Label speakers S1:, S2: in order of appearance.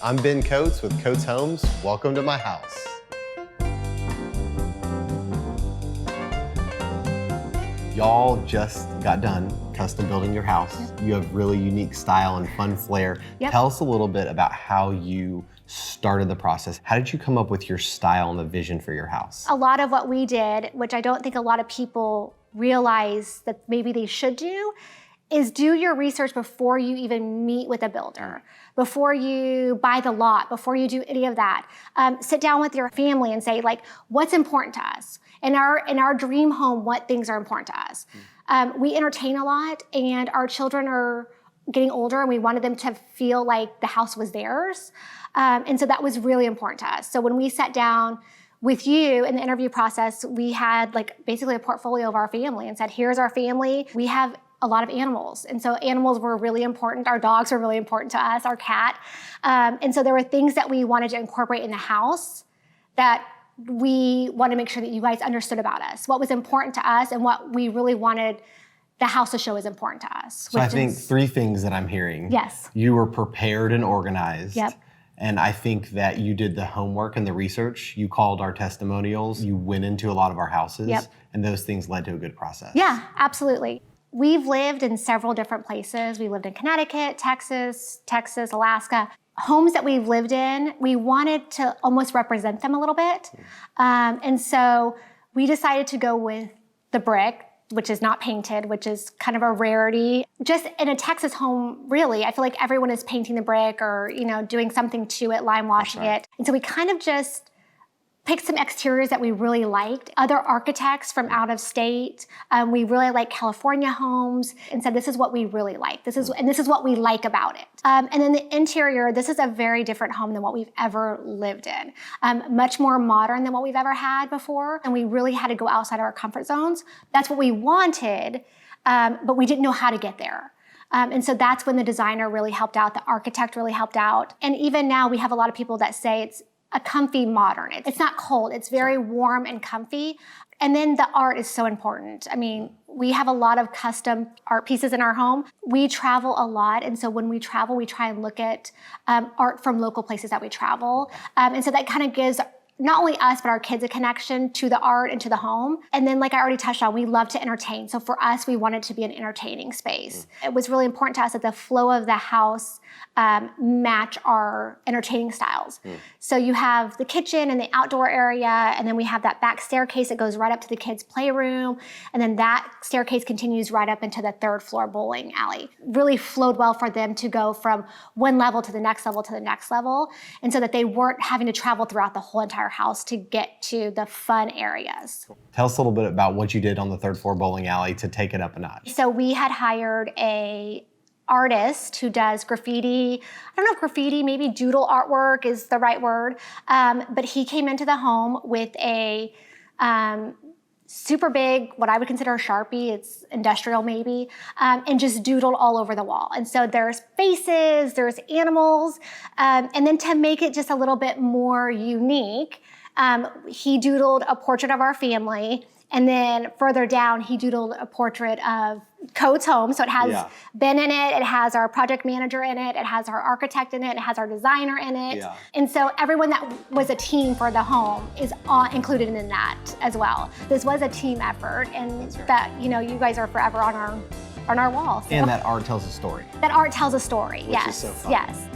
S1: I'm Ben Coates with Coates Homes. Welcome to my house. Y'all just got done custom building your house. Yep. You have really unique style and fun flair. Yep. Tell us a little bit about how you started the process. How did you come up with your style and the vision for your house?
S2: A lot of what we did, which I don't think a lot of people realize that maybe they should do, is do your research before you even meet with a builder, before you buy the lot, before you do any of that. Sit down with your family and say, like, what's important to us? In our dream home, what things are important to us? We entertain a lot, and our children are getting older, and we wanted them to feel like the house was theirs. And so that was really important to us. So when we sat down with you in the interview process, we had like basically a portfolio of our family and said, here's our family. We have a lot of animals. And so animals were really important. Our dogs were really important to us, our cat. And so there were things that we wanted to incorporate in the house that we want to make sure that you guys understood about us, what was important to us and what we really wanted the house to show is important to us.
S1: So I think three things that I'm hearing.
S2: Yes.
S1: You were prepared and organized.
S2: Yep.
S1: And I think that you did the homework and the research. You called our testimonials. You went into a lot of our houses.
S2: Yep.
S1: And those things led to a good process.
S2: Yeah, absolutely. We've lived in several different places. We lived in Connecticut, Texas, Alaska. Homes that we've lived in, we wanted to almost represent them a little bit. And so we decided to go with the brick, which is not painted, which is kind of a rarity. Just in a Texas home, really, I feel like everyone is painting the brick or, doing something to it, lime washing it. And so we kind of just picked some exteriors that we really liked. Other architects from out of state, we really like California homes, and said, this is what we really like. This is what we like about it. And then the interior, this is a very different home than what we've ever lived in. Much more modern than what we've ever had before. And we really had to go outside of our comfort zones. That's what we wanted, but we didn't know how to get there. And so that's when the designer really helped out, the architect really helped out. And even now we have a lot of people that say it's a comfy modern. It's not cold, it's very warm and comfy. And then the art is so important. I mean, we have a lot of custom art pieces in our home. We travel a lot, and so when we travel, we try and look at art from local places that we travel. And so that kind of gives not only us, but our kids a connection to the art and to the home. And then, like I already touched on, we love to entertain. So for us, we wanted to be an entertaining space. It was really important to us that the flow of the house match our entertaining styles. So you have the kitchen and the outdoor area, and then we have that back staircase that goes right up to the kids' playroom. And then that staircase continues right up into the third floor bowling alley. Really flowed well for them to go from one level to the next level to the next level. And so that they weren't having to travel throughout the whole entire house to get to the fun areas.
S1: Tell us a little bit about what you did on the third floor bowling alley to take it up a notch.
S2: So we had hired a artist who does graffiti. I don't know if graffiti, maybe doodle artwork is the right word, but he came into the home with a super big, what I would consider a Sharpie, it's industrial maybe, and just doodled all over the wall. And so there's faces, there's animals, and then to make it just a little bit more unique, he doodled a portrait of our family, and then further down, he doodled a portrait of Coates Home. So it has Ben in it, it has our project manager in it, it has our architect in it, it has our designer in it. Yeah. And so everyone that was a team for the home is included in that as well. This was a team effort, and that, you guys are forever on our wall. So.
S1: And that art tells a story.
S2: That art tells a story,
S1: Which
S2: yes.
S1: is so fun.
S2: Yes.